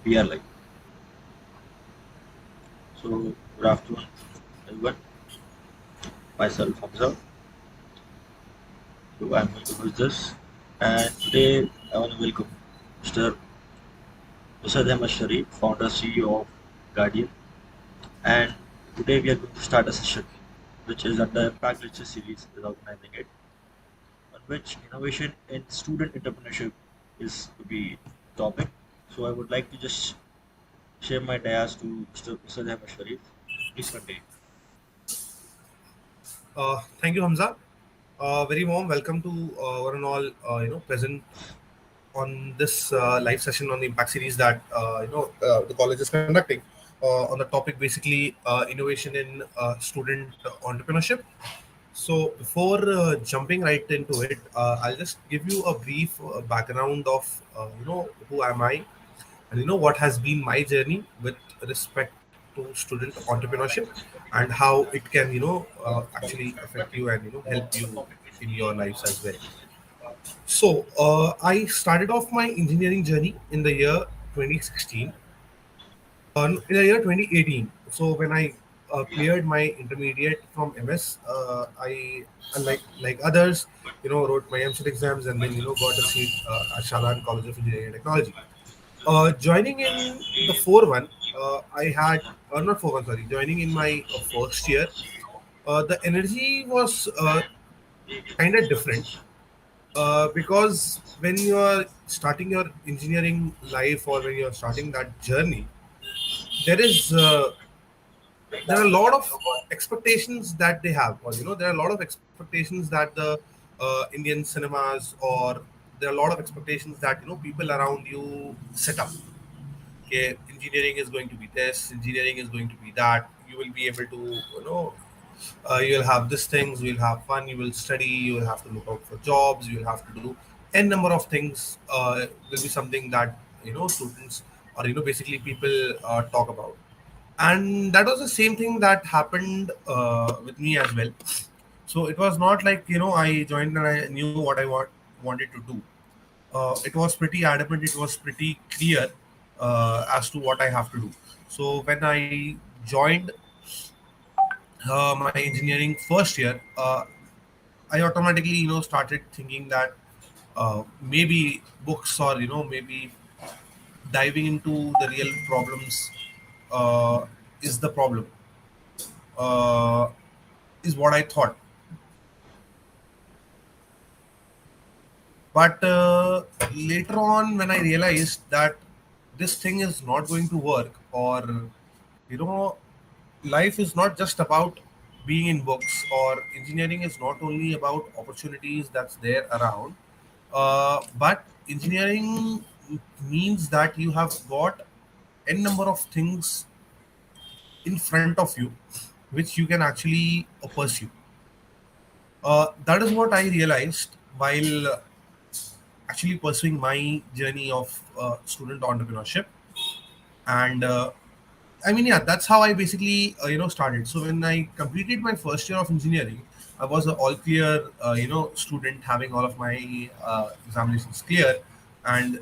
We are live. So, good afternoon, everyone. Myself, Hamza. So, I'm going to host this. And today, I want to welcome Mr. Musad Ahmed Sharif, founder CEO of Guardian. And today, we are going to start a session which is under Impact Lecture series is organizing it, on which innovation in student entrepreneurship is to be topic. So, I would like to just share my dias to Mr. Musad Ahmed Sharif. Please continue. Thank you, Hamza. Very warm welcome to one and all present on this live session on the Impact series that the college is conducting on the topic basically innovation in student entrepreneurship. So before jumping right into it, I'll just give you a brief background of who am I and what has been my journey with respect to student entrepreneurship and how it can actually affect you and help you in your lives as well. So I started off my engineering journey in the year 2016, in the year 2018. So when I cleared my intermediate from MS, I like others, wrote my MCET exams and then got a seat at Shadan College of Engineering and Technology. Joining in the 4-1, I had, not 4-1, sorry, joining in my first year, the energy was kind of different because when you are starting your engineering life or when you're starting that journey, there is there are a lot of expectations that they have, or there are a lot of expectations that the Indian cinemas or there are a lot of expectations that people around you set up. Okay, engineering is going to be this, engineering is going to be that. You will be able to, you will have these things, you will have fun, you will study, you will have to look out for jobs, you will have to do n number of things. Will be something that students or basically people talk about, and that was the same thing that happened with me as well. So it was not like I joined and I knew what I wanted to do. It was pretty adamant. It was pretty clear as to what I have to do. So when I joined my engineering first year, I automatically started thinking that maybe books or maybe diving into the real problems is the problem, uh, is what I thought. But later on, when I realized that this thing is not going to work, or you know, life is not just about being in books, or engineering is not only about opportunities that's there around, but engineering means that you have got n number of things in front of you which you can actually pursue. That is what I realized while actually pursuing my journey of student entrepreneurship. And I mean, yeah, that's how I basically started. So when I completed my first year of engineering, I was an all clear student, having all of my examinations clear. And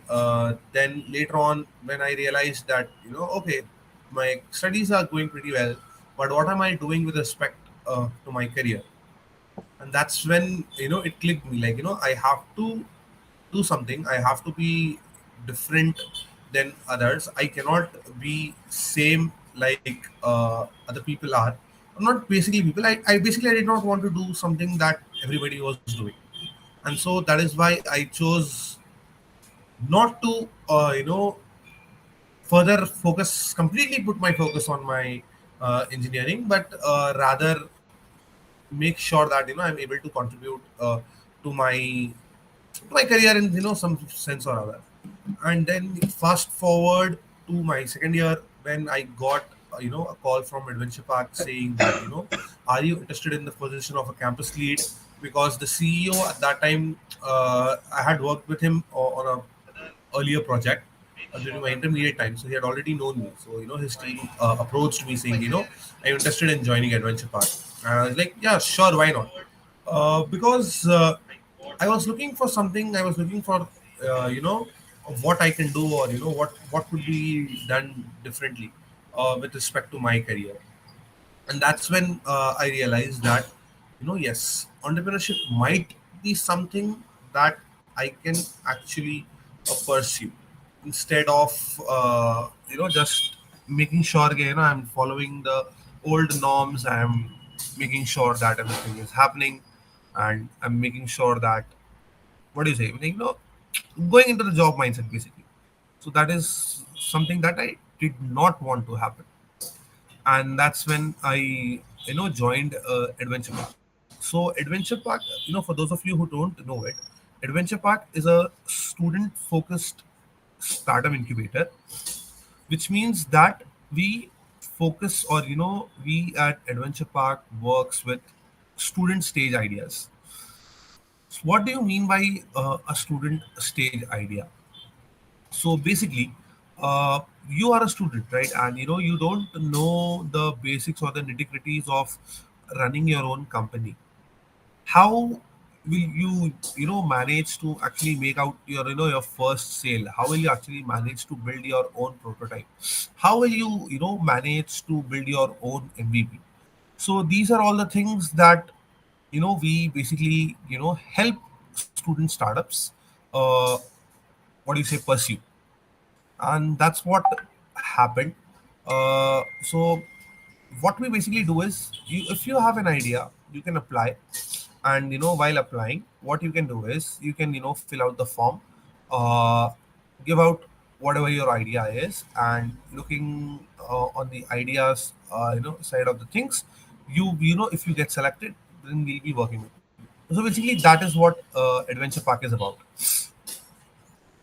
then later on, when I realized that okay, my studies are going pretty well, but what am I doing with respect to my career? And that's when it clicked me, like I have to do something. I have to be different than others. I cannot be same like other people are. Not basically people. I basically I did not want to do something that everybody was doing, and so that is why I chose not to further focus completely put my focus on my engineering, but rather make sure that I'm able to contribute to my career in some sense or other. And then fast forward to my second year, when I got a call from Adventure Park saying that are you interested in the position of a campus lead, because the CEO at that time, I had worked with him on a earlier project during my intermediate time, so he had already known me. So his team approached me saying, I'm interested in joining Adventure Park, and I was like, yeah, sure, why not? Because I was looking for something. I was looking for, uh, you know, of what I can do, or what could be done differently with respect to my career. And that's when I realized that, yes, entrepreneurship might be something that I can actually pursue, instead of just making sure, I'm following the old norms. I'm making sure that everything is happening, and I'm making sure that, what do you say, going into the job mindset basically. So that is something that I did not want to happen. And that's when I joined Adventure Park. So Adventure Park, for those of you who don't know it, Adventure Park is a student focused startup incubator, which means that we focus, or we at Adventure Park works with student stage ideas. So what do you mean by a student stage idea? So basically, you are a student, right? And you don't know the basics or the nitty gritties of running your own company. How will you manage to actually make out your first sale? How will you actually manage to build your own prototype? How will you manage to build your own MVP? So these are all the things that we basically help student startups, uh, what do you say, pursue. And that's what happened. So what we basically do is, if you have an idea, you can apply. And while applying, what you can do is, you can fill out the form, uh, give out whatever your idea is, and looking on the ideas side of the things, if you get selected, then we'll be working with you. So basically, that is what Adventure Park is about.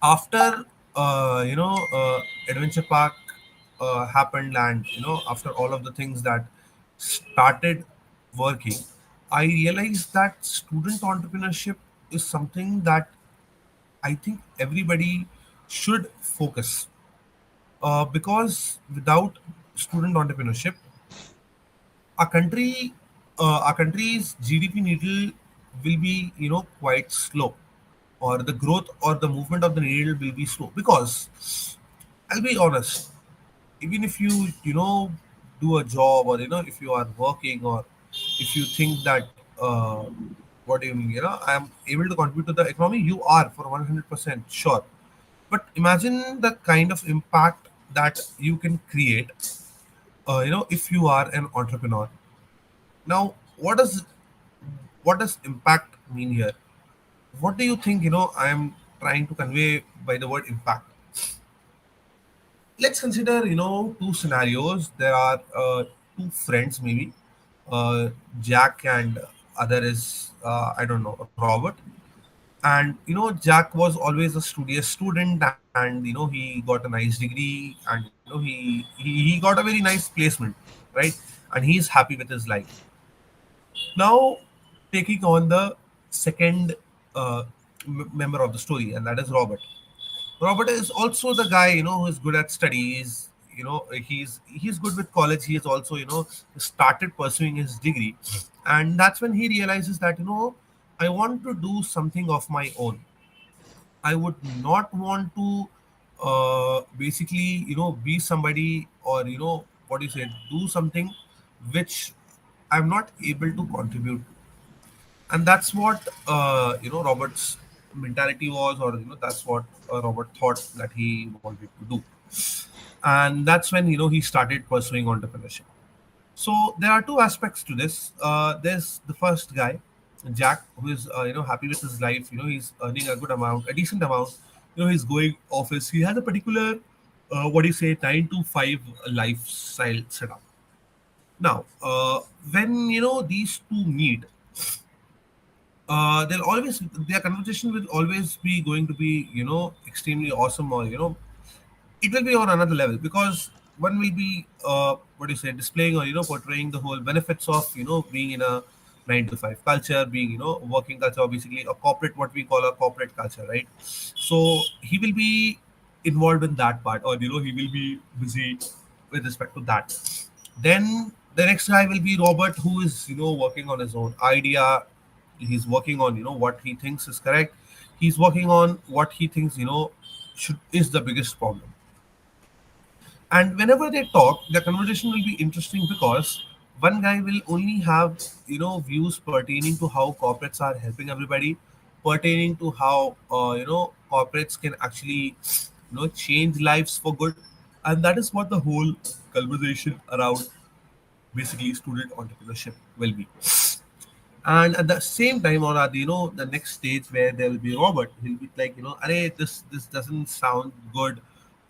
After Adventure Park happened, and after all of the things that started working, I realized that student entrepreneurship is something that I think everybody should focus, because without student entrepreneurship, our country's GDP needle will be quite slow, or the growth or the movement of the needle will be slow. Because I'll be honest, even if you do a job, or if you are working, or if you think that, what do you mean, I am able to contribute to the economy, you are for 100% sure. But imagine the kind of impact that you can create, if you are an entrepreneur. Now, what does impact mean here? What do you think I am trying to convey by the word impact? Let's consider two scenarios. There are two friends, maybe, uh, Jack, and other is, I don't know, Robert. And Jack was always a studious student, and he got a nice degree, and he got a very nice placement, right? And he's happy with his life. Now, taking on the second member of the story, and that is Robert. Robert is also the guy who is good at studies. He's good with college. He has also started pursuing his degree, and that's when he realizes that I want to do something of my own. I would not want to basically be somebody, or what do you say, do something which I'm not able to contribute. And that's what Robert's mentality was, or that's what Robert thought that he wanted to do. And that's when he started pursuing entrepreneurship. So there are two aspects to this. There's the first guy, Jack, who is happy with his life. He's earning a good amount, a decent amount. He's going office. He has a particular what do you say, 9 to 5 lifestyle setup. Now, when these two meet, they'll always, their conversation will always be going to be extremely awesome, or it will be on another level, because one will be what do you say, displaying, or portraying the whole benefits of being in a 9 to 5 culture, being working culture, or basically a corporate, what we call a corporate culture, right? So he will be involved in that part, or he will be busy with respect to that. Then the next guy will be Robert, who is working on his own idea. He's working on what he thinks is correct. He's working on what he thinks is the biggest problem. And whenever they talk, the conversation will be interesting because one guy will only have views pertaining to how corporates are helping everybody, pertaining to how corporates can actually change lives for good, and that is what the whole conversation around basically student entrepreneurship will be. And at the same time, or at the next stage where there will be Robert, he'll be like, Arey, this doesn't sound good.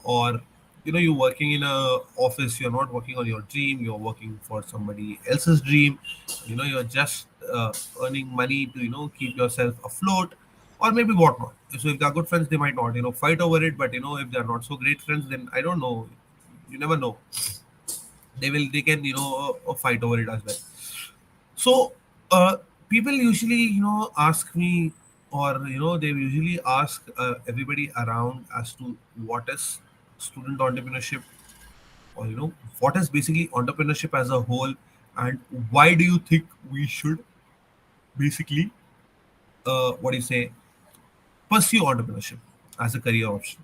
Or you're working in a office, you're not working on your dream, you're working for somebody else's dream. You're just earning money to keep yourself afloat, or maybe whatnot. So if they're good friends, they might not fight over it. But if they're not so great friends, then I don't know, you never know, they can fight over it as well. So, people usually, ask me, or they usually ask everybody around as to what is student entrepreneurship, or what is basically entrepreneurship as a whole, and why do you think we should basically, what do you say, pursue entrepreneurship as a career option?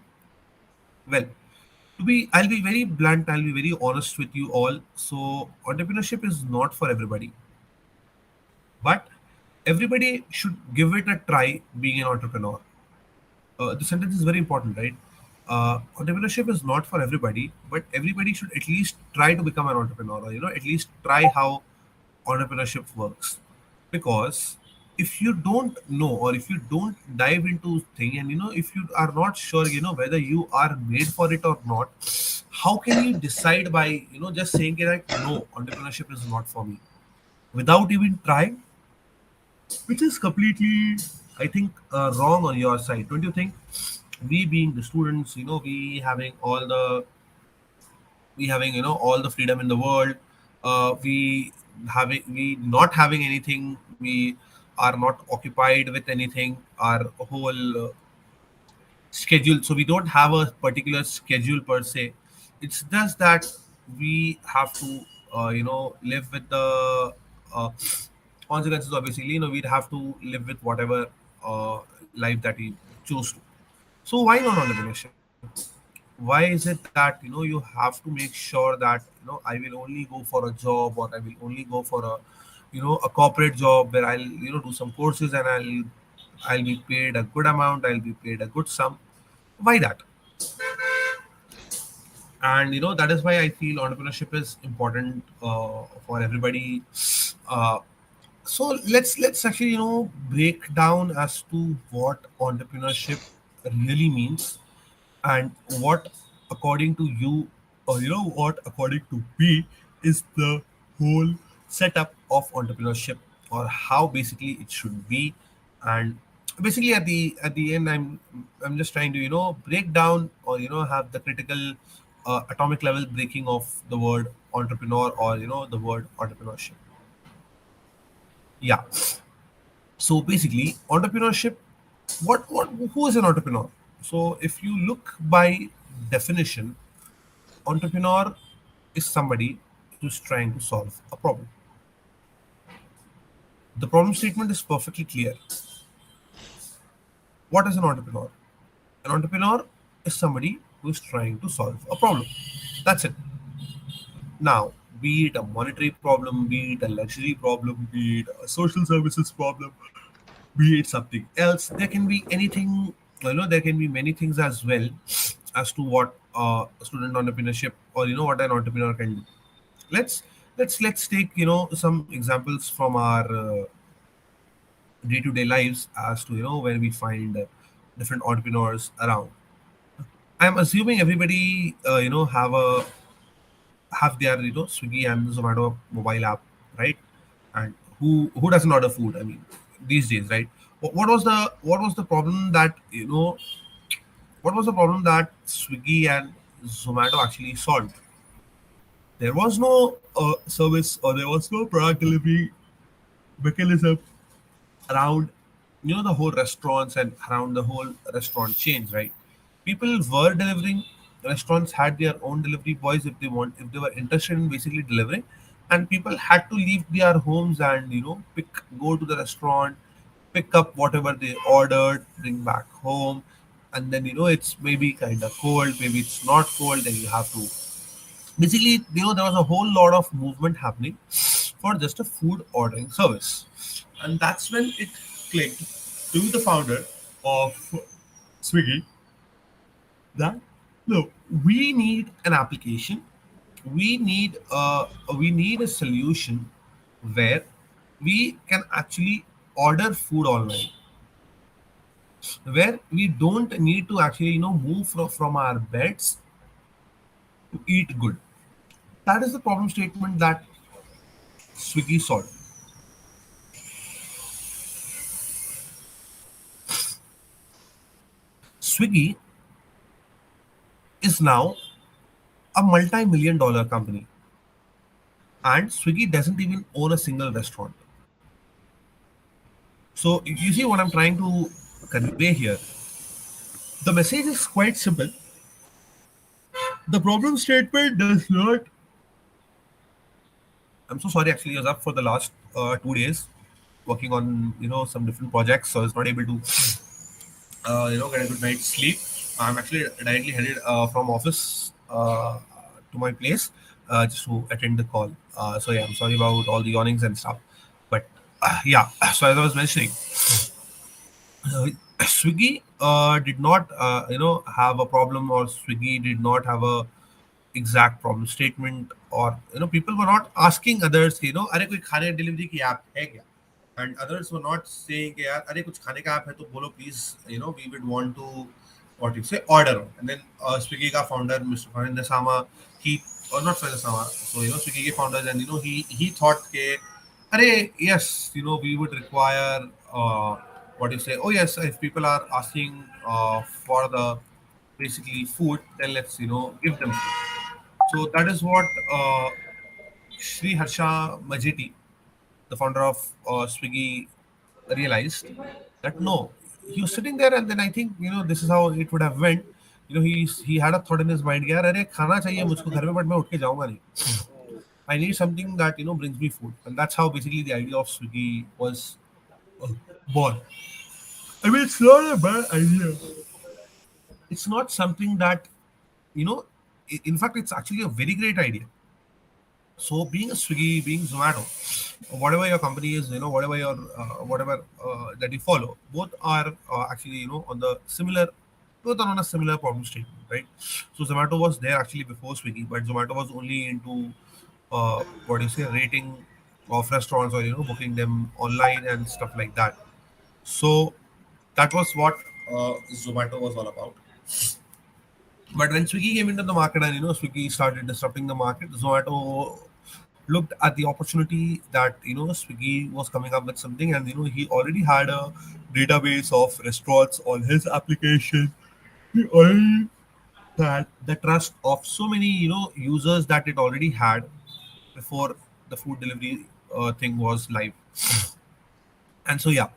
Well, I'll be very blunt. I'll be very honest with you all. So, entrepreneurship is not for everybody, but everybody should give it a try being an entrepreneur. The sentence is very important, right? Entrepreneurship is not for everybody, but everybody should at least try to become an entrepreneur, or at least try how entrepreneurship works. Because if you don't know, or if you don't dive into thing, and if you are not sure whether you are made for it or not, how can you decide by just saying like, no, entrepreneurship is not for me, without even trying? Which is completely, I think, wrong on your side, don't you think? We being the students, we having all the freedom in the world, we not having anything, we are not occupied with anything, our whole schedule, so we don't have a particular schedule per se. It's just that we have to live with the uh, consequences. Obviously, we'd have to live with whatever life that we choose to. So why not entrepreneurship? Why is it that you have to make sure that I will only go for a job, or I will only go for a a corporate job where I'll do some courses, and I'll be paid a good amount, I'll be paid a good sum? Why that? And that is why I feel entrepreneurship is important for everybody. uh, so let's actually break down as to what entrepreneurship really means, and what according to you, or what according to me, is the whole setup of entrepreneurship, or how basically it should be. And basically at the end, I'm just trying to break down, or have the critical atomic level breaking of the word entrepreneur, or the word entrepreneurship. Yeah. So basically, entrepreneurship, what who is an entrepreneur? So if you look by definition, entrepreneur is somebody who's trying to solve a problem. The problem statement is perfectly clear. What is an entrepreneur? An entrepreneur is somebody who is trying to solve a problem. That's it. Now, be it a monetary problem, be it a luxury problem, be it a social services problem, be it something else, there can be anything. There can be many things as well, as to what student entrepreneurship, or what an entrepreneur can do. Let's take some examples from our day-to-day lives, as to where we find different entrepreneurs around. I'm assuming everybody have their Swiggy and Zomato mobile app, right? And who doesn't order food? I mean, these days, right? What was the problem that what was the problem that Swiggy and Zomato actually solved? There was no service, or there was no product delivery mechanism around the whole restaurants, and around the whole restaurant chains, right? People were delivering. Restaurants had their own delivery boys if they were interested in basically delivering, and people had to leave their homes and go to the restaurant, pick up whatever they ordered, bring back home, and then it's maybe kind of cold, maybe it's not cold, then you have to basically there was a whole lot of movement happening for just a food ordering service. And that's when it clicked to the founder of Swiggy that no, we need an application, we need a solution where we can actually order food online, where we don't need to actually move from our beds to eat good. That is the problem statement that Swiggy solved. Swiggy is now a multi-million dollar company, and Swiggy doesn't even own a single restaurant. So you see what I'm trying to convey here. The message is quite simple. The problem statement does not. I'm so sorry. Actually, I was up for the last 2 days working on some different projects, so I was not able to get a good night's sleep. I'm actually directly headed from office to my place just to attend the call. So yeah, I'm sorry about all the yawnings and stuff. But yeah, so as I was mentioning, uh, Swiggy did not have a problem, or Swiggy did not have a exact problem statement, or people were not asking others अरे कोई खाने delivery की app है क्या, and others were not saying कि यार अरे कुछ खाने का ऐप है तो बोलो please, we would want to what you say order. And then Swiggy का founder Mr. Farinder Sama, he or not Farinder Sama, so Swiggy के founders, and he thought के अरे yes, we would require what you say, oh yes, if people are asking for the basically food, then let's give them food. So that is what Sri Harsha Majeti, the founder of Swiggy, realized that no, he was sitting there, and then I think this is how it would have went. He had a thought in his mind, यार अरे खाना चाहिए मुझको घर में, but मैं उठ के जाऊंगा नहीं. I need something that brings me food, and that's how basically the idea of Swiggy was uh, born. I mean, it's not a bad idea. It's not something that you know. In fact, it's actually a very great idea. So being a Swiggy, being Zomato, whatever your company is, whatever your whatever that you follow, both are actually on the similar, both are on a similar problem statement, right? So Zomato was there actually before Swiggy, but Zomato was only into what do you say, rating of restaurants, or booking them online and stuff like that. So that was what Zomato was all about. But when Swiggy came into the market, and Swiggy started disrupting the market, Zomato looked at the opportunity that Swiggy was coming up with something, and he already had a database of restaurants on his application. He already had the trust of so many users that it already had before the food delivery thing was live. And so yeah,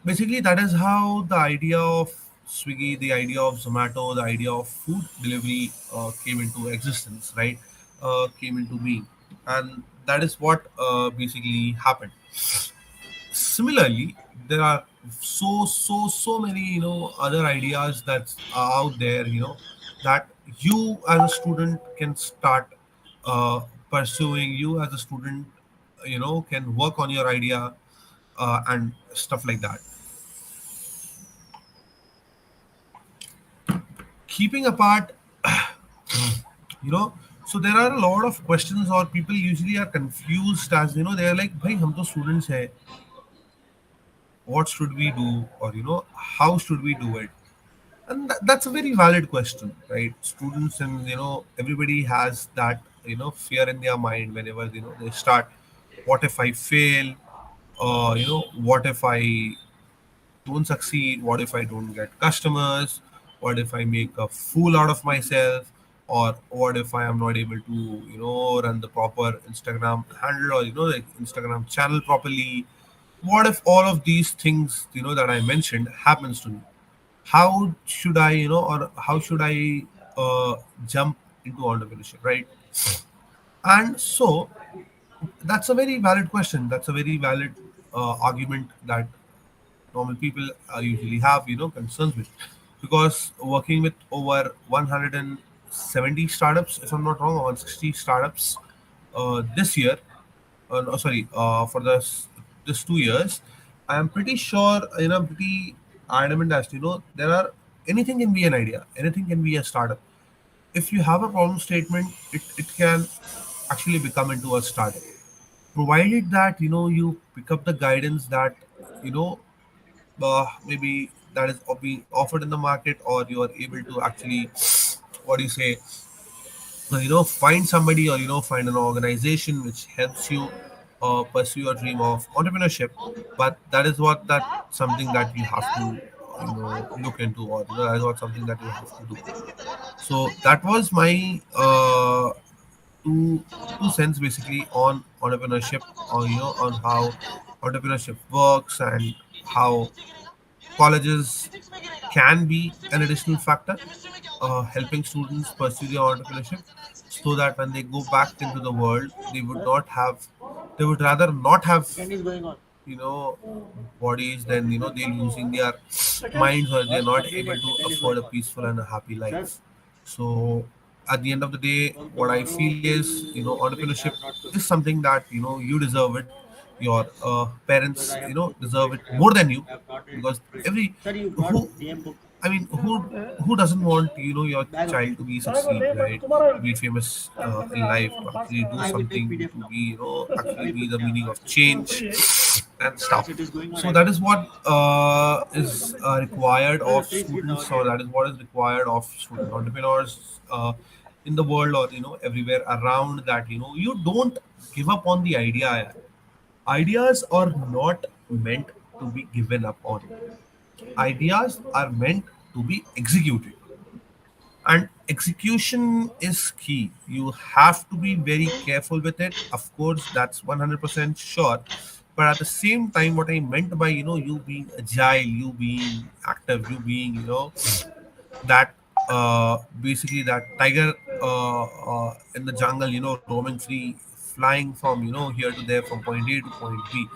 basically that is how the idea of Swiggy, the idea of Zomato, the idea of food delivery came into existence, right? Came into being, and that is what basically happened. Similarly, there are so many other ideas that are out there, that you as a student can start uh, pursuing. You as a student, can work on your idea and stuff like that. Keeping apart, you know, so there are a lot of questions, or people usually are confused, as they're like, "Bhai, hum to students hai. What should we do?" Or how should we do it? And that's a very valid question, right? Students, and everybody has that fear in their mind whenever they start. What if I fail? What if I don't succeed? What if I don't get customers? What if I make a fool out of myself? Or what if I am not able to, run the proper Instagram handle, or the Instagram channel properly? What if all of these things, that I mentioned happens to me? How should I, or how should I jump into entrepreneurship, right? And so that's a very valid question. That's a very valid argument that normal people usually have, concerns with. because working with over 170 startups, if I'm not wrong, or 160 startups this year, no, sorry, for this 2 years, I am pretty sure, I'm pretty adamant as to, there are anything can be an idea, anything can be a startup. If you have a problem statement, it can actually become into a startup, provided that you pick up the guidance that you know maybe that is being offered in the market, or you are able to actually, what do you say, find somebody, or find an organization which helps you pursue your dream of entrepreneurship. But that is what that something that you have to look into, or that is what something that you have to do. So that was my two cents basically on entrepreneurship, or on how entrepreneurship works, and how colleges can be an additional factor helping students pursue their entrepreneurship, so that when they go back into the world, they would rather not have you know bodies than they're losing their minds, or they're not able to afford a peaceful and a happy life. So at the end of the day, what I feel is, entrepreneurship is something that you deserve it. Your parents deserve it more than you, because every who I mean, who doesn't want your child to be succeed, right? To be famous in life, to actually do something, to be actually be the meaning of change and stuff. So that is what is required of students, or that is what is required of student entrepreneurs in the world, or everywhere around. That you don't give up on the idea. Ideas are not meant to be given up on. Ideas are meant to be executed, and execution is key. You have to be very careful with it, of course, that's 100% sure. But at the same time, what I meant by you being agile, you being active, you being that basically that tiger in the jungle, roaming free, flying from here to there, from point A to point B.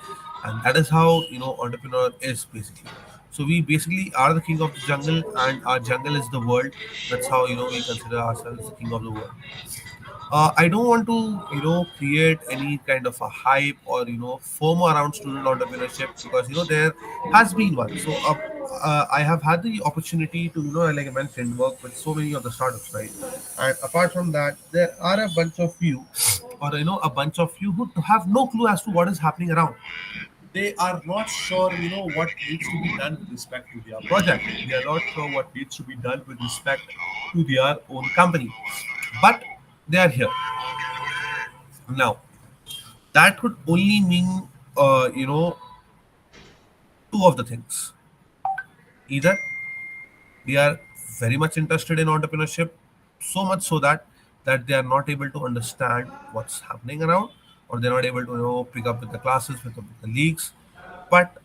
And that is how entrepreneur is basically. So we basically are the king of the jungle, and our jungle is the world. That's how we consider ourselves the king of the world. I don't want to, create any kind of a hype, or FOMO around student entrepreneurship, because there has been one. So I have had the opportunity to, like I mentioned, work with so many of the startups, right? And apart from that, there are a bunch of you, or a bunch of you who have no clue as to what is happening around. They are not sure, what needs to be done with respect to their project. They are not sure what needs to be done with respect to their own company. But they are here now. That could only mean, two of the things. Either they are very much interested in entrepreneurship, so much so that they are not able to understand what's happening around, or they're not able to pick up with the classes, with the leagues. But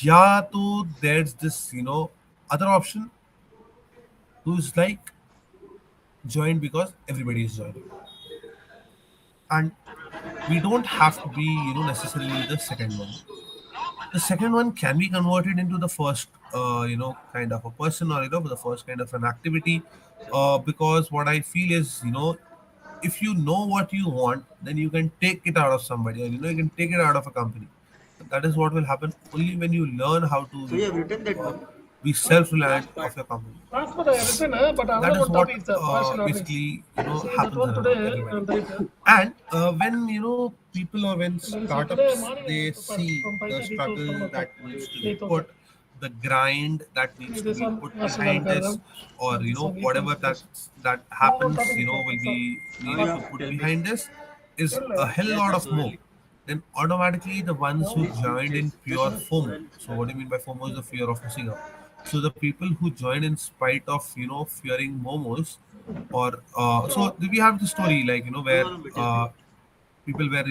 yeah, so there's this other option, who's like joined because everybody is joining. And we don't have to be necessarily the second one. The second one can be converted into the first kind of a person, or the first kind of an activity, because what I feel is, if you know what you want, then you can take it out of somebody, or you can take it out of a company. That is what will happen only when you learn how to So you have written that book, be self-reliant of your company. Transport I have written, but That another is one what topic is the partial orderings. basically See, the happens told around today everybody. there is a, And when people, or when there is a today startups, morning they see from the 5:30 to struggle 7 o'clock, that needs to be 8 o'clock. put, the grind that needs to This be one put national behind this, algorithm, or and this one whatever e-commerce that Another one happens, topic is the will so be now needed you to have to put tell me. behind this, is still a hell Why are lot you of so more. early? Then automatically the ones who Please, joined in just pure FOMO. So what do you mean by FOMO? Is the fear of missing out. So the people who join in spite of fearing momos, or so we have the story, like no where problem. Tell me. people were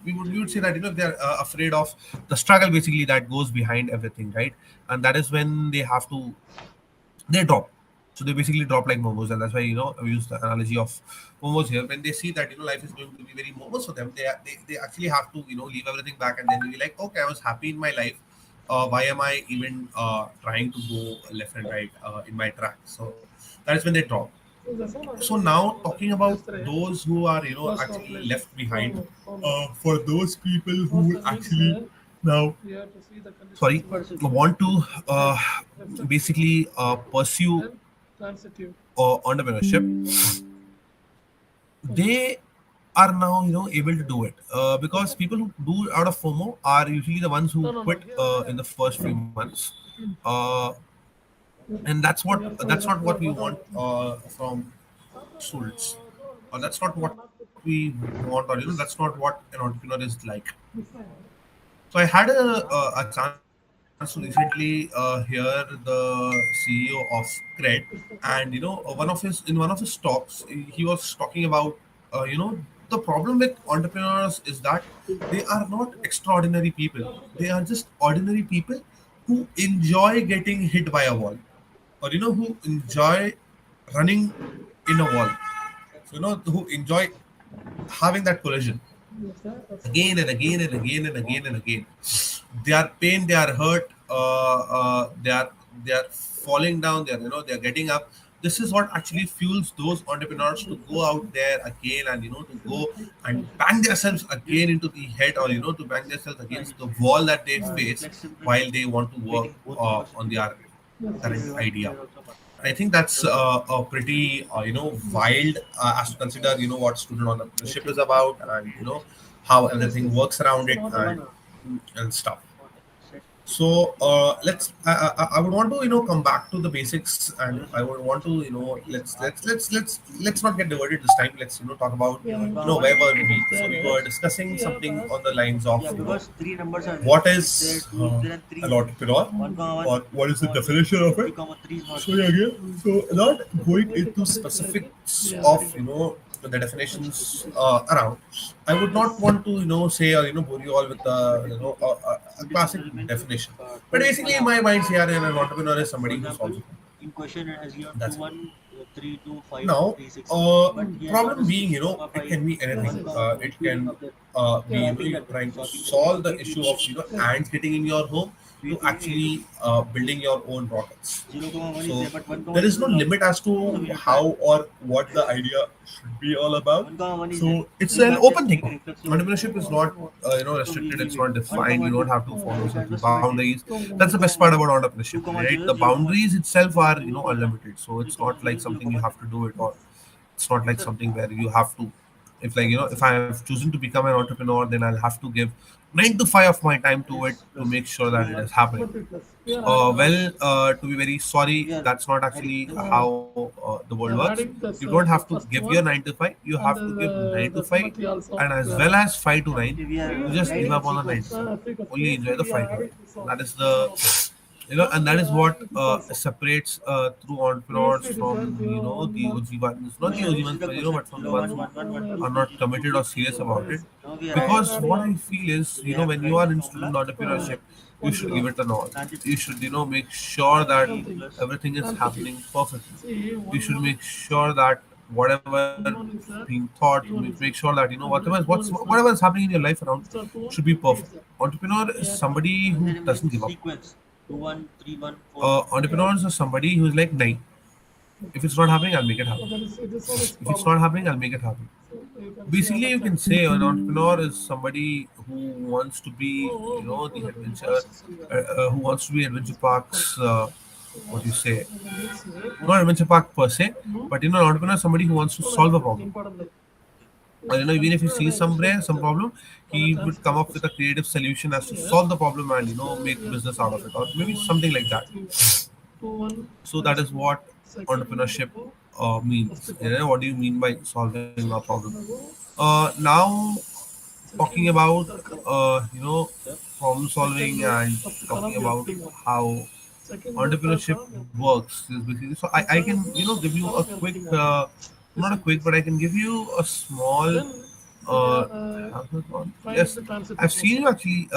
we would say that they're afraid of the struggle basically that goes behind everything, right? And that is when they drop. So they basically drop like momos, and that's why I use the analogy of momos here. When they see that life is going to be very momos for them, they actually have to leave everything back, and then be like, okay, I was happy in my life, why am I even trying to go left and right in my track? So that is when they drop. So now talking about those who are actually left behind, for those people who actually now sorry want to basically pursue entrepreneurship, they are now able to do it because people who do it out of FOMO are usually the ones who quit in the first few months, uh, and that's not what we want from students, or that's not what we want, or that's not what an entrepreneur is like. So I had a chance to recently hear the CEO of Cred, and one of his talks, he was talking about the problem with entrepreneurs is that they are not extraordinary people. They are just ordinary people who enjoy getting hit by a wall, or who enjoy running in a wall. So who enjoy having that collision again and again and again and again and again. They are pain, they are hurt, they are falling down, they are getting up. This is what actually fuels those entrepreneurs to go out there again and to go and bang themselves again into the head, or to bang themselves against the wall that they face while they want to work on their current idea. I think that's a pretty wild as to consider what student entrepreneurship is about, and how everything works around it, and stuff. So let's. I would want to come back to the basics, and I would want to let's not get diverted this time. Let's talk about where were we? So we were discussing something on the lines of what is an entrepreneur, or what is the definition of it. So yeah, again, so not going into specifics of the definitions around. I would not want to say, or bore you all with a classic definition. But basically, in my mind, here an entrepreneur is somebody who solves a problem. That's it. Now, problem being, it can be anything. It can be you're trying to solve the issue of ants getting in your home to actually building your own rockets. So there is no limit as to how or what the idea should be all about. So it's an open thing. Entrepreneurship is not restricted. It's not defined. You don't have to follow certain boundaries. That's the best part about entrepreneurship, right? The boundaries itself are unlimited. So it's not like something you have to do it, or it's not like something where you have to. If if I have chosen to become an entrepreneur, then I'll have to give 9 to 5 of my time to it to make sure that it is happening. To be very sorry, that's not actually how the world works. You don't have to give your 9 to 5. You have to give 9 to 5, and as well as 5 to 9. You just give up on the 9 to 5. Only enjoy the 5 to 9. That is the and that is what separates true entrepreneurs from the OG ones. Not the OG ones, but but from the ones who are not committed or serious about it. Because what I feel is, when you are in student entrepreneurship, you should give it an all. You should, make sure that everything is happening perfectly. You should make sure that whatever being taught, make sure that whatever is happening in your life around should be perfect. Entrepreneur is somebody who doesn't give up. Entrepreneurs are somebody who is like, nine. If it's not happening, I'll make it happen. If it's not happening, I'll make it happen. Basically, you can say an entrepreneur is somebody who wants to be, the adventure, who wants to be adventure parks. What you say? Not adventure park per se, but an entrepreneur is somebody who wants to solve a problem. Or, even if he sees some problem, he would come up with a creative solution as to solve the problem and make business out of it, or maybe something like that. So that is what entrepreneurship means. What do you mean by solving a problem? Now talking about problem solving and talking about how entrepreneurship works is basically, so I can give you a quick not a quick, but I can give you a small So we are Have you gone? trying Yes, the transit I've seen process. you actually,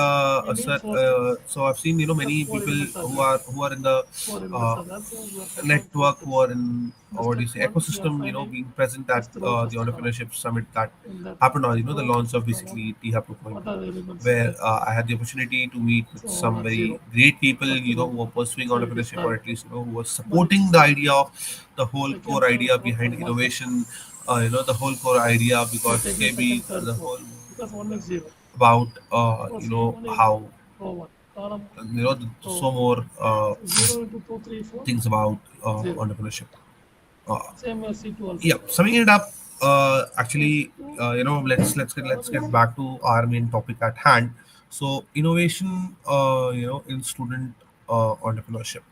We need sir. four steps. So I've seen First, many four people elements are who there. are in the Four elements uh, are there. So we are performing four network, who steps. are in, In the what do step you say, one, we are ecosystem. finding Being present at first row, the first column. entrepreneurship summit that In that happened on the row, launch of first column, basically T Hub what 2.0, are the elements where there? I had the opportunity to meet with So some very zero, great people, first row. who were pursuing So it is entrepreneurship, or null, at least who were but it supporting is the zero. idea of the whole Second, core third, idea fourth behind are marked. innovation. The whole core idea, We are because taking maybe second, third, the fourth whole because one is zero. about So C1 in how row one, column one, row so one. more So 0 into 2, 3, 4, things about 0. entrepreneurship. Uh, Same as C2 also. yeah, summing it up, So actually, C2, let's column get is back to our main topic at hand. So innovation, in student entrepreneurship.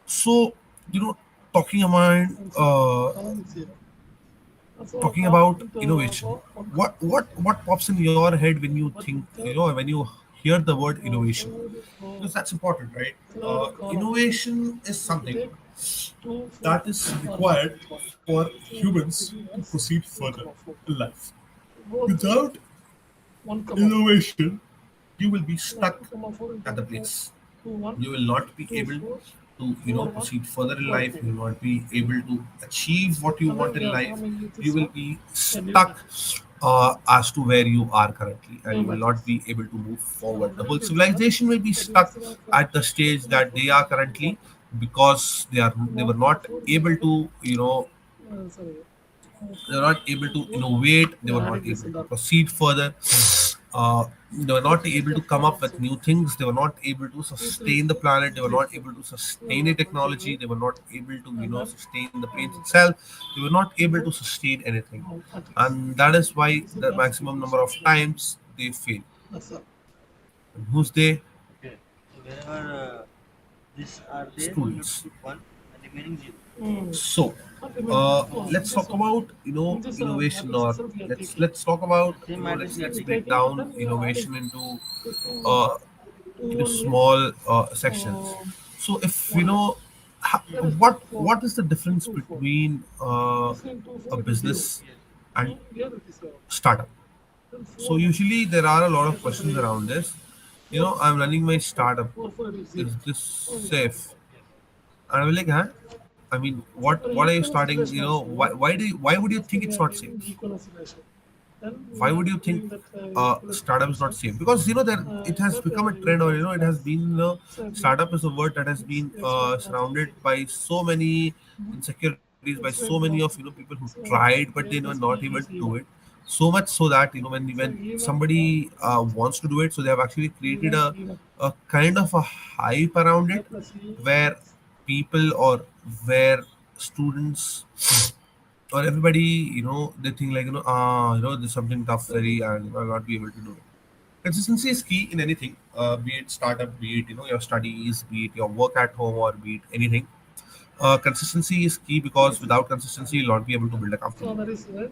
So, you know, talking about and C2, column is 0. So talking column about into innovation, row 1, what pops in your head when you but think, in third, when you hear the word innovation? third Because row, that's important, right? third column. Innovation is If you something take 2, 4 that is are marked required with 1. for So we are humans taking to as proceed 2, further 4. in life. Row 3, Without 1, 4. innovation, you will be So stuck 2, 4 at the into 4, place. 2, 1, You will not be 2, able 4, to 4, 1, proceed further in 4, life. 4. You will not be able to achieve what you And then want we in are life. forming with You this will one be a new stuck matrix. as to where you are currently, and New you will not matrix. be able to move So forward. The underneath whole is there, civilization will be but stuck instead of at the stage 2, that 4, they we are are taking 1. currently, because they were Now 2, not 4 we are able adding, to, sorry, they were not able 2, to 4, innovate, they we were are not adding this able in to the proceed further, they were not next able to step come up with also. new things, they were not able to 2, 3, sustain the 4, planet, 2, they were 3, not 4. able to So sustain we the are technology, continuing they were not able to, and then sustain the planes forming itself, they were not able to new sustain anything. matrix. And that is why This is the maximum number of classification. times they fail. That's all. And who's they? Okay. So wherever these are there, you have to Students. put one and remaining zero. Mm. So, Not remaining. So In let's this talk one, about in this innovation, matrix or itself, we are let's taking. let's talk about, the same matrix we are let's We're taking. break taking, and down then we are adding innovation into this 2, 1. uh, 2, into 1 means small sections. um, So if 1. That is 2, 4. what is the difference 2, 4. between This in 2, a 4, it is 0. business Yes. and Here it is 0. startup? Then So 4, 1. usually there are a lot of That is questions real. around this. 4, I'm running my 4. startup. 4, 4, it is 0. Is this So we stop safe? here. Yes. And I'm like, huh? I mean, So for what are you equal starting? acceleration also, Why would you first think we it's are not taking safe? equal acceleration. Then we Why are would you think doing that equal startup is not acceleration. safe? Because there it In has that become a we trend, or cross it has paths. been, So we startup is a word that has x, been x1 cross surrounded x2. by so many Hmm? insecurities, by so X1 many of cross. people who So tried, but they a were plus not b able to is do E1. it. So much so that So when E1, somebody wants to do it, so they have actually created E1, E1. a kind of a hype around A it, plus E where plus people, or where students, or everybody, they think like, there's something tough, so very, and I'll not be able to do it. Consistency is key in anything, be it startup, be it your studies, be it your work at home, or be it anything. Consistency is key, because yes. without consistency you'll not be able to build a company. So that is where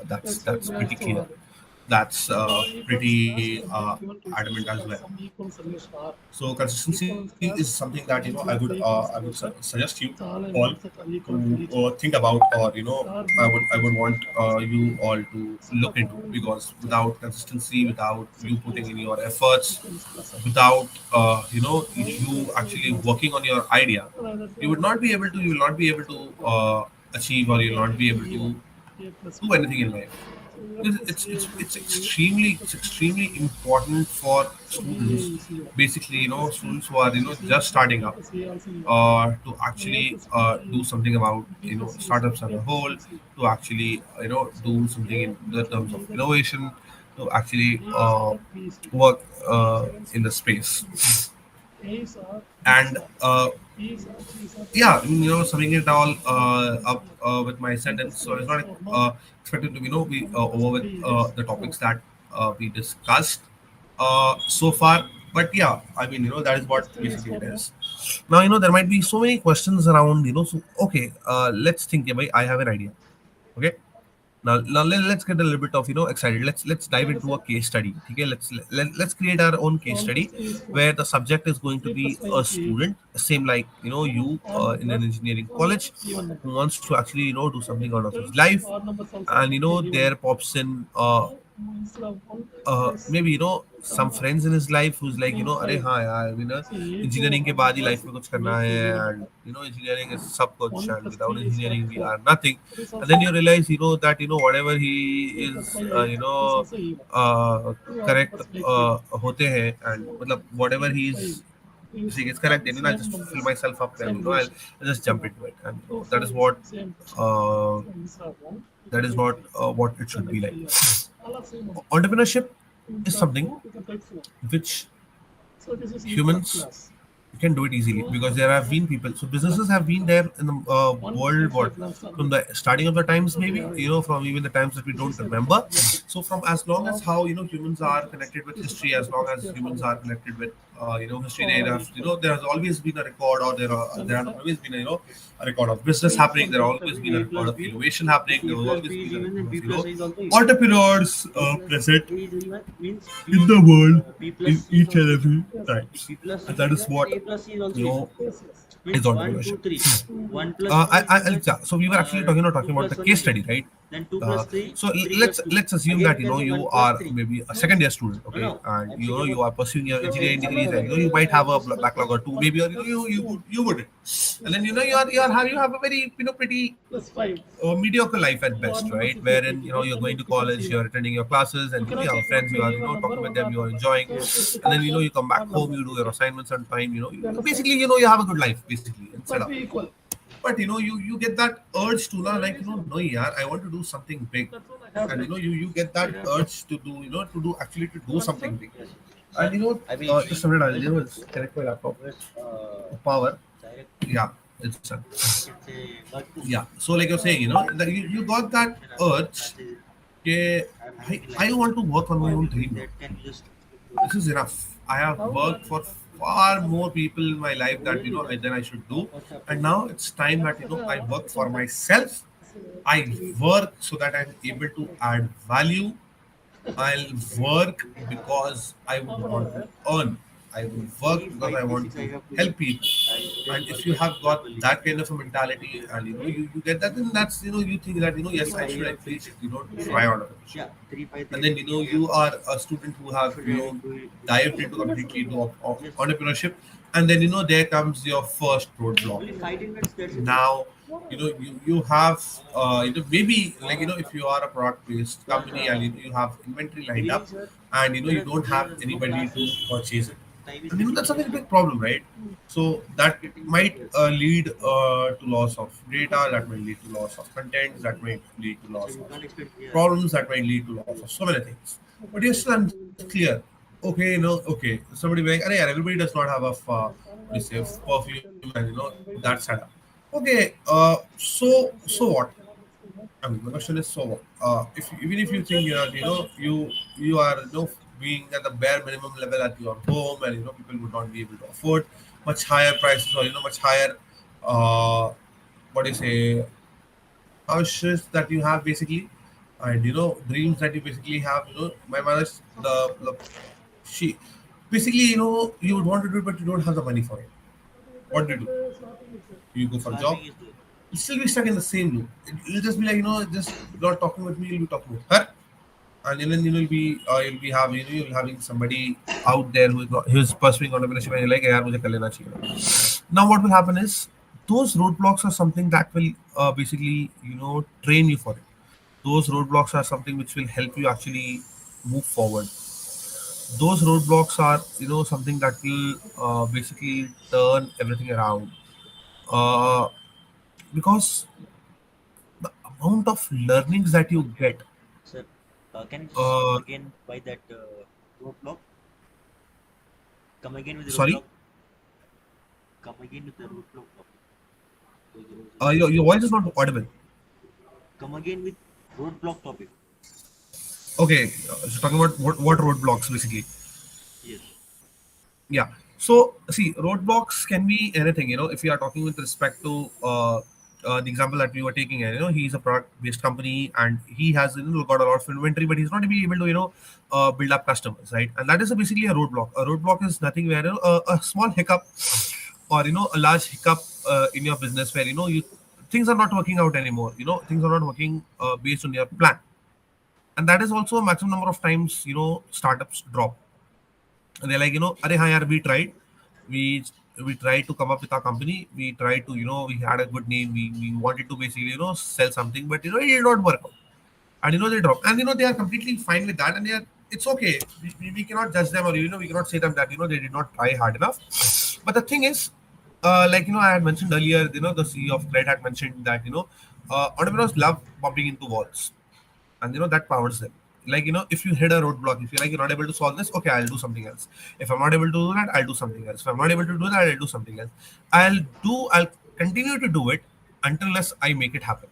That's x5 pretty belongs to clear. R. That's Equals as pretty has been given to adamant as institute well. of some equal solution R. So consistency is Equivalence something class that has been given to the equivalence I would solution suggest you with all all elements that are equal to to each other. think about, or With R being I equals would to want each other. you all to Set look of into, all because elements of without consistency, here without set you A putting in your star efforts, equals plus R. without Now you x5 actually belongs to working R. on your idea, That you would not be able to, you will not be able so to plot. achieve, or Now you'll we are not be taking able E1, to A plus do B. anything in life. So A Because plus A equals it's to A, B extremely, plus B extremely equals A. important for So students, BA is E1. basically, A plus B students who are plus C just is E1. starting A up, plus A also E1. to A actually plus B do is something E1. about B plus C is startups E1. as A a plus whole, B is E1. to actually So do something A in the needs to terms be of either innovation, to actually B is E1, B is E1. work Second in the step, space. B is E1. A is R, B is And R. B is R, C is R, D yeah, is R. summing it all So equals up R. with my In sentence, this so it's case, not now expected to be from over with study is the no. topics that we discussed so far. But yeah, I mean, that is what Testing is basically for it now. is. Now, there might be so many questions around, so okay, let's think. Yeah, bhai, I have an idea. Okay, now let's get a little bit of excited. Let's dive What is into a it? case study. Okay, let's create our own case From study, testing is 4. where the subject is going to 3 plus be 5 a is 8. student, same like So you odd in an number engineering from a college, even number. who wants to actually do something out of his Tells life, odd numbers also and in even there number. pops in So instead of one plus maybe some friends in his life who's like three अरे five. हाँ यार See A to engineering के one बाद ही plus life में कुछ करना A है to B and engineering is सब कुछ one and plus without three is what engineering we 4. are nothing That is and then also you realize that whatever he 3 plus is 5 8. That is also even. Two correct plus like 3. होते हैं and So मतलब 3 whatever plus he 5 is is saying is correct then I same just fill numbers, myself up and same I'll ratio. just jump into it and So that 4 is is what same question. uh, So instead of 1, you that can is take not 3. what it You can should be take like 3 here. All are same only. entrepreneurship is Instead of something 2, you can take 4. which So this is E first humans class. can do it easily So because there have what been people. So plus businesses have 5 been class. there in the 1 world, E what, 5 class from again. the starting of the times, So they maybe are equal. from even the times that we This don't is a bit remember. blessing. So from as long as Of how humans 1 are class. connected with This is history, nothing as but long this as clear humans formula. are connected with history, So they all are have equal. there has always been a record, or You there has understand? always been a record of business So this happening. one There thing. has always been a A record plus of B, innovation happening. There C will plus always D be is a even, record and B of plus A is also even. entrepreneurs A plus present A is even means in B, the world B plus in C is each and also even. every Yes, sir. times, B plus and C is that is even, and what A plus C is also you even. know Yes, yes. is Means one, entrepreneurship. two, three. Mm, One plus one is even, Yeah, so we were actually two talking about plus the one case is two. study, right? Then two plus three, So three plus two. let's assume Again that we can say one you plus are three. maybe a second year student, No, okay, no. and I'm saying you about are pursuing your if you're engineering saying one degrees, plus and one is you might have a possible, backlog or two, 1 maybe, or plus 2 you wouldn't, and then is you have a very pretty plus 5. mediocre life at So odd best, numbers right? if you Wherein take it, you're then going it to becomes college, even. you're attending your classes, You and cannot you have take friends, one you the are even number talking or with the them, odd you're number. enjoying, So it and then becomes the you come back odd home, number. you do your assignments on time, You understand? basically you have a good life basically It instead must of. be equal. But you get that urge to na, like no yeah, I want to do something big, That's what I have and like. you get that yeah, urge to do to do actually to You do something understand? big. yes. And I mean, just a minute, I'll well, just connect my laptop but power. direct, Yeah, it's done. we can say work to Yeah, so like you're saying, that you got that function urge. as is. Okay, I'm having like I want to work on my what own will be dream now. that can you just This is enough. I have Now worked for far more people in my life that than I should do, and now it's time that I work for myself. I work so that I'm able to add value. I'll work because I would want to earn. I will work because I want T5 T6 I to have to help do. people. I shouldn't And if work you at have got properly. that kind of a mentality, and you get that, then that's you think that Three yes, I five should year at fixed. least try out of it. Yeah, 3 5 And 3 then 6 you are a student who have should have do it. dived into completely into Yes, entrepreneurship, and then there comes your first roadblock. only 5 10 minutes. That's it. Now you have maybe like if you are a product based But company and you have inventory good lined evening, up, sir. and you There don't have are no anybody to classes. purchase it, Time is and getting that's a very finished. big problem, right? So that Getting might yes. lead to loss of data, that might lead to loss of content, that might lead to So loss you of can't expect here. problems, that might lead to loss of so many things. But yes, I'm just clear. Okay, okay. Somebody be like, "Arey, yaar, everybody does not have a what do you say, perfume and that setup." Okay, so what? I mean, the question is so what? If even if you think you are being at the bare minimum level at your home, and people would not be able to afford much higher prices, or much higher uh, what do you say, wishes that you have basically, and dreams that you basically have. My mother's the she basically you would want to do it, but you don't have the money for it. What do you do? You go for a job. Swapping is there. You'll still be stuck in the same loop. You'll just be like just not talking with me. You'll be talking with her, and then you'll be having having somebody out there who's pursuing entrepreneurship, and you're like, "यार मुझे कर लेना चाहिए." Now what will happen is those roadblocks are something that will basically train you for it. Those roadblocks are something which will help you actually move forward. Those roadblocks are something that will basically turn everything around, uh, because the amount of learnings that you get. Sir, can you just come uh, again by that roadblock? Come again with the Sorry, roadblock. Come again with the roadblock topic. Because there was a little your voice is not audible. come again with roadblock topic. Okay, so talking about what roadblocks basically. Yes. Yeah. So see, roadblocks can be anything. If you are talking with respect to the example that we were taking, and he's a product-based company, and he has got a lot of inventory, but he's not be able to build up customers, right? And that is basically a roadblock. A roadblock is nothing where a small hiccup, or a large hiccup in your business where you things are not working out anymore. Things are not working based on your plan. and that is also a maximum number of times startups drop. And they're like, Arey, haan yaar, we tried. We tried to come up with our company. We tried to, we had a good name. We wanted to basically, sell something, but it did not work out. And they drop. And they are completely fine with that. And it's okay. We cannot judge them, or we cannot say them that they did not try hard enough. But the thing is, like I had mentioned earlier, the CEO of Credit had mentioned that entrepreneurs love bumping into walls, and that powers them. Like if you hit a roadblock, if you're not able to solve this, okay, I'll do something else. If I'm not able to do that, I'll do something else. If I'm not able to do that, I'll do something else. I'll continue to do it unless I make it happen.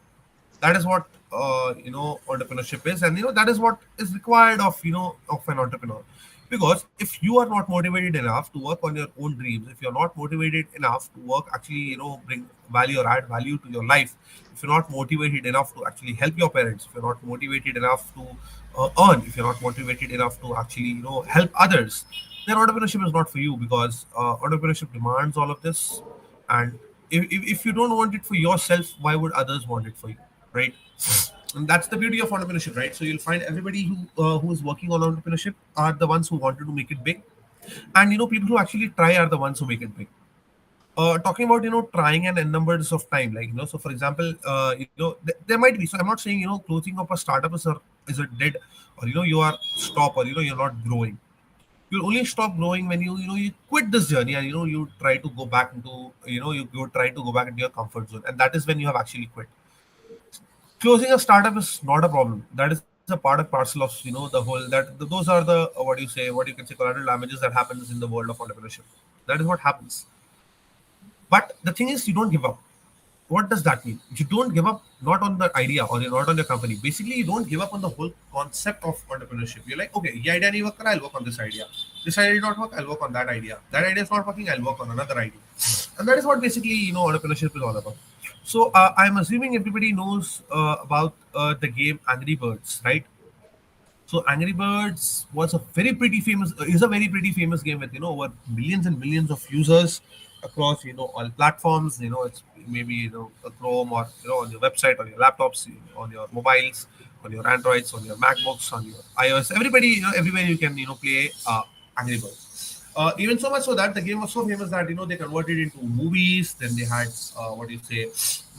That is what entrepreneurship is, and that is what is required of an entrepreneur. Because if you are not motivated enough to work on your own dreams, if you're not motivated enough to work actually bring value or add value to your life, if you're not motivated enough to actually help your parents, if you're not motivated enough to earn, if you're not motivated enough to actually help others, then entrepreneurship is not for you. Because entrepreneurship demands all of this. And if you don't want it for yourself, why would others want it for you, right? And that's the beauty of entrepreneurship, right? So you'll find everybody who is working on entrepreneurship are the ones who wanted to make it big, and people who actually try are the ones who make it big. Talking about trying and n numbers of time, like so for example, there might be. So I'm not saying closing up a startup is a dead, or you are stop, or you're not growing. You'll only stop growing when you quit this journey, and you try to go back into you try to go back into your comfort zone, and that is when you have actually quit. Closing a startup is not a problem. That is a part of parcel of the whole, those are the what do you say, what you can say, collateral damages that happens in the world of entrepreneurship. That is what happens. But the thing is, you don't give up. What does that mean? You don't give up, not on the idea, or not on your company. Basically, you don't give up on the whole concept of entrepreneurship. You're like, okay, ये idea नहीं work, I'll work on this idea. This idea did not work, I'll work on that idea. That idea is not working, I'll work on another idea. And that is what basically entrepreneurship is all about. So I'm assuming everybody knows about the game Angry Birds, right? So Angry Birds was a very pretty famous is a very pretty famous game with over millions and millions of users across all platforms. It's maybe a Chrome, or on your website, on your laptops, on your mobiles, on your Androids, on your MacBooks, on your iOS. Everybody, everywhere you can play Angry Birds. Even so much so that the game was so famous that they converted it into movies. Then they had what do you say,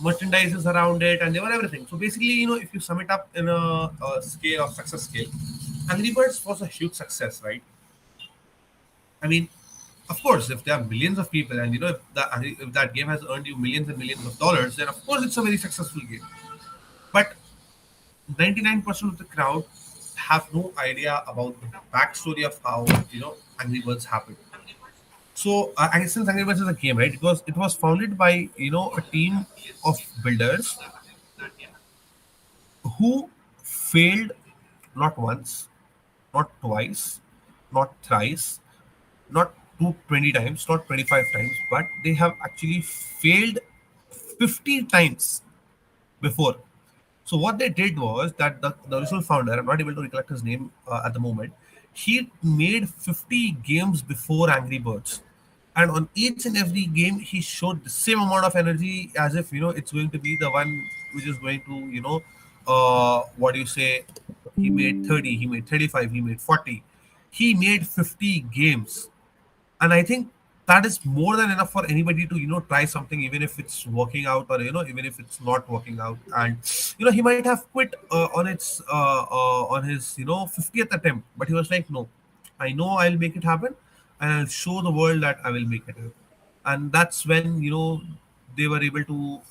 merchandises around it, and they were everything. So basically, if you sum it up in a scale of success scale, Angry Birds was a huge success, right? I mean, of course, if there are millions of people, and if that game has earned you millions and millions of dollars, then of course it's a very successful game. But 99% of the crowd have no idea about the backstory of how Angry Birds happened. So since Angry Birds is a game, right? It was founded by a team of builders who failed not once, not twice, not thrice, not 20 times, not 25 times, but they have actually failed 50 times before. So what they did was that the original founder, I'm not able to recollect his name at the moment, he made 50 games before Angry Birds. And on each and every game, he showed the same amount of energy as if, it's going to be the one which is going to, what do you say, he made 30, he made 35, he made 40. He made 50 games, and I think that is more than enough for anybody to try something, even if it's working out, or even if it's not working out. And he might have quit on his 50th attempt, but he was like, no, I know I'll make it happen, and I'll show the world that I will make it happen. And that's when they were able to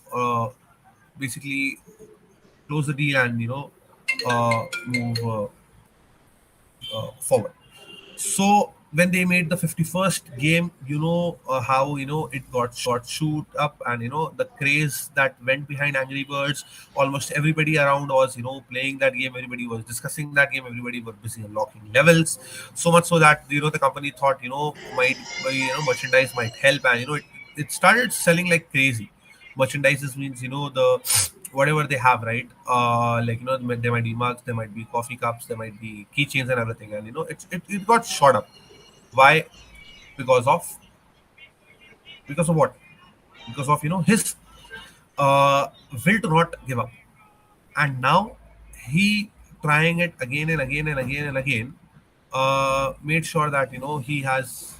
basically close the deal, and move forward. So when they made the 51st game, how it got shoot up, and the craze that went behind Angry Birds. Almost everybody around was playing that game. Everybody was discussing that game. Everybody was busy unlocking levels. So much so that the company thought might merchandise might help, and it started selling like crazy. Merchandises means the whatever they have, right? Like there might be mugs, there might be coffee cups, there might be keychains and everything, and it got shot up. Why? Because of what? Because of his will to not give up. And now he trying it again and again and again and again, made sure that he has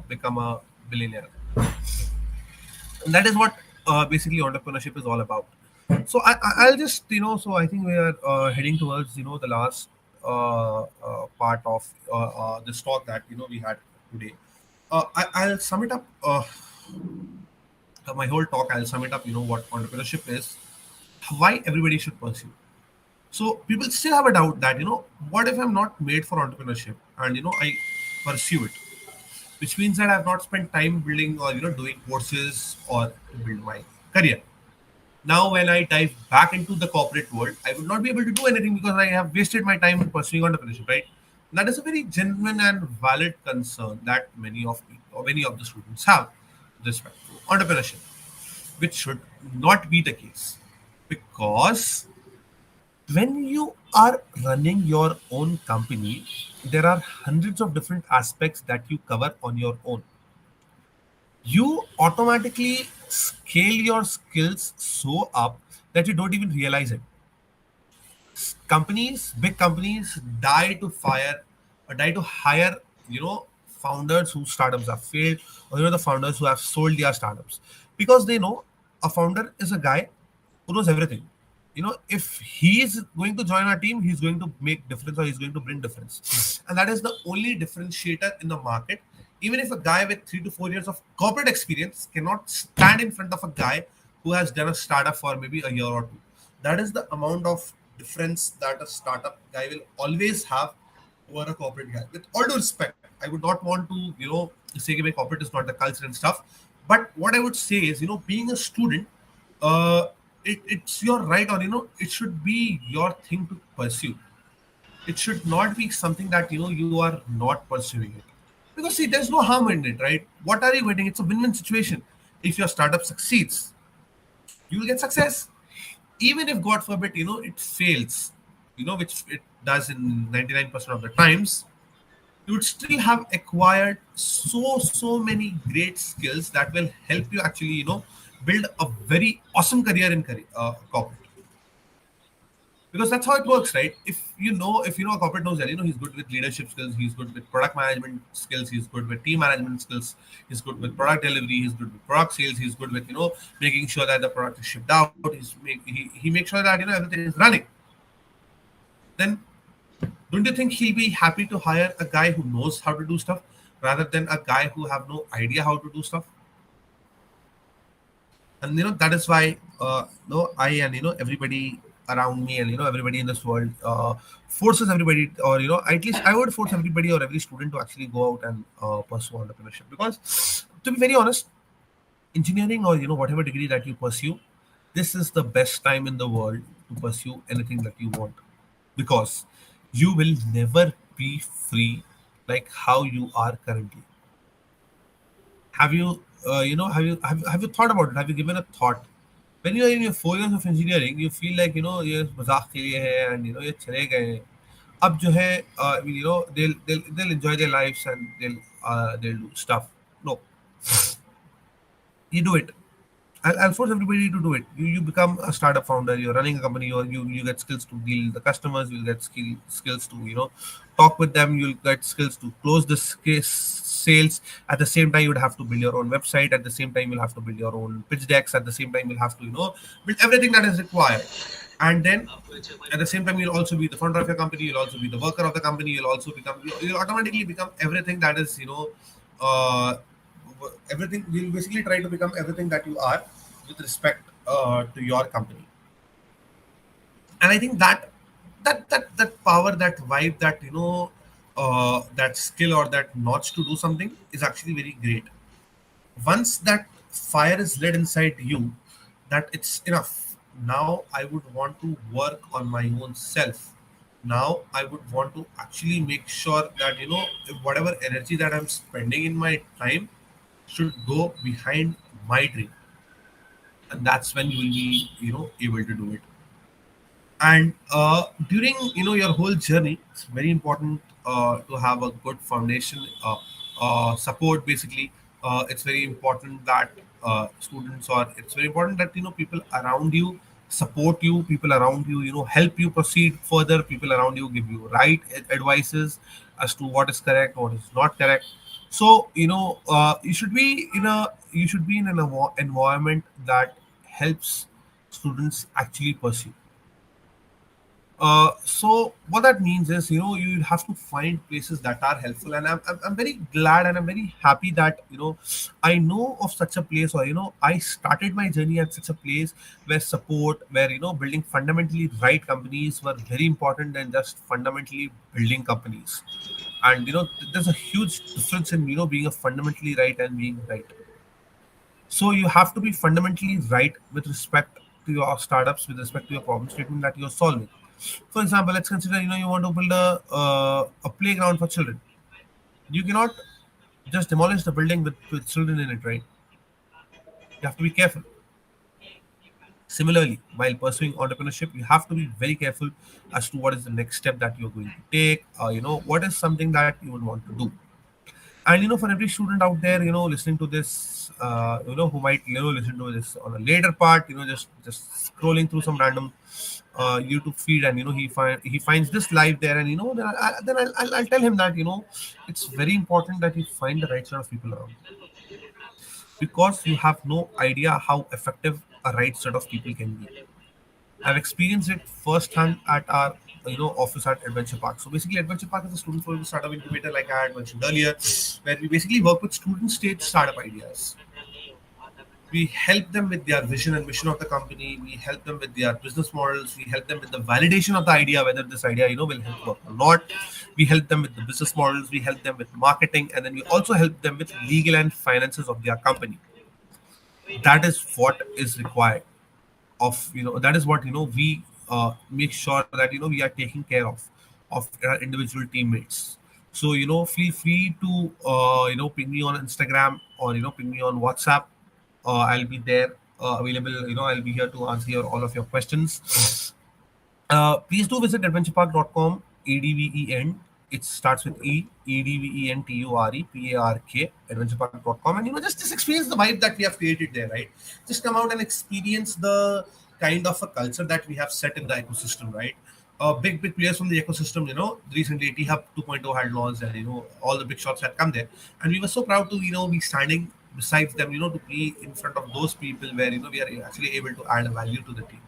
become a billionaire. And that is what basically entrepreneurship is all about. So I'll just so I think we are heading towards the last part of this talk that we had today. I'll sum it up. My whole talk, I'll sum it up. What entrepreneurship is, why everybody should pursue. So people still have a doubt that what if I'm not made for entrepreneurship and I pursue it, which means that I've not spent time building or doing courses or to build my career. Now, when I dive back into the corporate world, I would not be able to do anything because I have wasted my time in pursuing entrepreneurship, right? That is a very genuine and valid concern that many of people or many of the students have with respect to entrepreneurship, which should not be the case. Because when you are running your own company, there are hundreds of different aspects that you cover on your own. You automatically scale your skills so up that you don't even realize it. Companies, big companies, die to fire or die to hire, founders whose startups have failed, or the founders who have sold their startups, because they know a founder is a guy who knows everything. If he is going to join our team, he's going to make difference or he's going to bring difference, and that is the only differentiator in the market. Even if a guy with 3 to 4 years of corporate experience cannot stand in front of a guy who has done a startup for maybe a year or two, that is the amount of difference that a startup guy will always have over a corporate guy. With all due respect, I would not want to, say my corporate is not the culture and stuff. But what I would say is, being a student, it's your right, or it should be your thing to pursue. It should not be something that you are not pursuing it. Because see, there's no harm in it, right? What are you getting? It's a win-win situation. If your startup succeeds, you will get success. Even if God forbid, it fails, which it does in 99% of the times, you would still have acquired so many great skills that will help you actually, build a very awesome career in corporate. Because that's how it works, right? If a corporate knows that he's good with leadership skills, he's good with product management skills, he's good with team management skills, he's good with product delivery, he's good with product sales, he's good with making sure that the product is shipped out, he makes sure that everything is running. Then don't you think he'll be happy to hire a guy who knows how to do stuff rather than a guy who have no idea how to do stuff? And that is why I and everybody around me and everybody in this world forces everybody, or at least I would force everybody or every student to actually go out and pursue entrepreneurship. Because to be very honest, engineering or whatever degree that you pursue, this is the best time in the world to pursue anything that you want, because you will never be free like how you are currently. Have you have you thought about it? Have you given a thought? When you are in your 4 years of engineering, you feel like ये मजाक के लिए है and ये चले गए. अब जो है they'll enjoy their lives and they'll do stuff. No, you do it. I'll force everybody to do it. You become a startup founder. You're running a company, or you get skills to deal with the customers. You'll get skills to talk with them. You'll get skills to close the sales. At the same time, you'd have to build your own website. At the same time, you'll have to build your own pitch decks. At the same time, you'll have to build everything that is required. And then at the same time, you'll also be the founder of your company. You'll also be the worker of the company. You'll automatically become everything that is everything. You'll basically try to become everything that you are with respect to your company. And I think that power, that vibe, that that skill or that notch to do something is actually very great. Once that fire is lit inside you, that it's enough. Now I would want to work on my own self. Now I would want to actually make sure that whatever energy that I'm spending in my time should go behind my dream, and that's when you will be able to do it. And during your whole journey, it's very important to have a good foundation support. Basically, it's very important that students, or it's very important that people around you support you, people around you, help you proceed further. People around you give you right advices as to what is correct, what is not correct. So you should be in an environment that helps students actually pursue. So what that means is, you have to find places that are helpful, and I'm very glad and I'm very happy that I know of such a place, or I started my journey at such a place where support, where building fundamentally right companies were very important than just fundamentally building companies. And there's a huge difference in being a fundamentally right and being right. So you have to be fundamentally right with respect to your startups, with respect to your problem statement that you're solving. For example, let's consider you want to build a playground for children. You cannot just demolish the building with children in it, right? You have to be careful. Similarly, while pursuing entrepreneurship, you have to be very careful as to what is the next step that you're going to take. What is something that you would want to do. And for every student out there, listening to this, who might listen to this on a later part, just scrolling through some random YouTube feed, and he finds this live there, and I'll tell him that it's very important that you find the right sort of people around you, because you have no idea how effective a right set of people can be. I've experienced it firsthand at our office at Adventure Park. So basically, Adventure Park is a student-focused startup incubator, like I had mentioned earlier, where we basically work with student-stage startup ideas. We help them with their vision and mission of the company. We help them with their business models. We help them with the validation of the idea, whether this idea will help work or not. We help them with the business models. We help them with marketing, and then we also help them with legal and finances of their company. That is what is required of that is what we make sure that we are taking care of our individual teammates. So feel free to ping me on Instagram, or ping me on WhatsApp. I'll be there, available. I'll be here to answer all of your questions. Please do visit adventurepark.com. ADVEN. It starts with EDVENTUREPARK, adventurepark.com. And just experience the vibe that we have created there, right? Just come out and experience the kind of a culture that we have set in the ecosystem, right? Big players from the ecosystem, recently T Hub 2.0 had launched, and all the big shops had come there, and we were so proud to be standing besides them, to be in front of those people, where we are actually able to add a value to the team.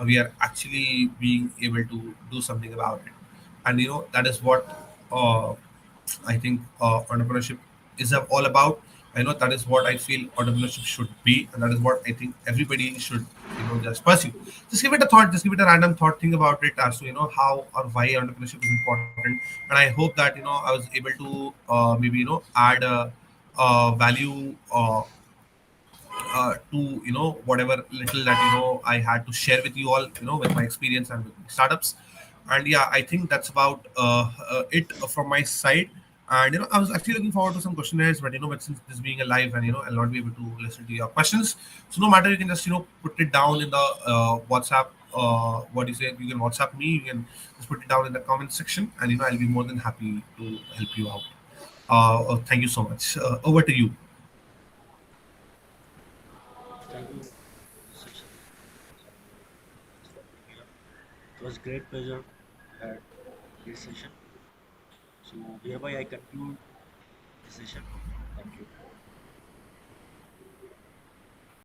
We are actually being able to do something about it. And that is what uh, I think entrepreneurship is all about. I know that is what I feel entrepreneurship should be, and that is what I think everybody should just pursue. Just give it a thought, just give it a random thought, think about it as to how or why entrepreneurship is important. And I hope that I was able to maybe add a value to whatever little that I had to share with you all, with my experience and with my startups. And yeah, I think that's about it from my side. And I was actually looking forward to some questionnaires, but since this being a live, and I'll not be able to listen to your questions. So no matter, you can just put it down in the WhatsApp. What do you say? You can WhatsApp me. You can just put it down in the comment section, and I'll be more than happy to help you out. Thank you so much. Over to you. Thank you, Mr. Sharif, for being here. It was great pleasure we had this session. So hereby I conclude the session. Thank you.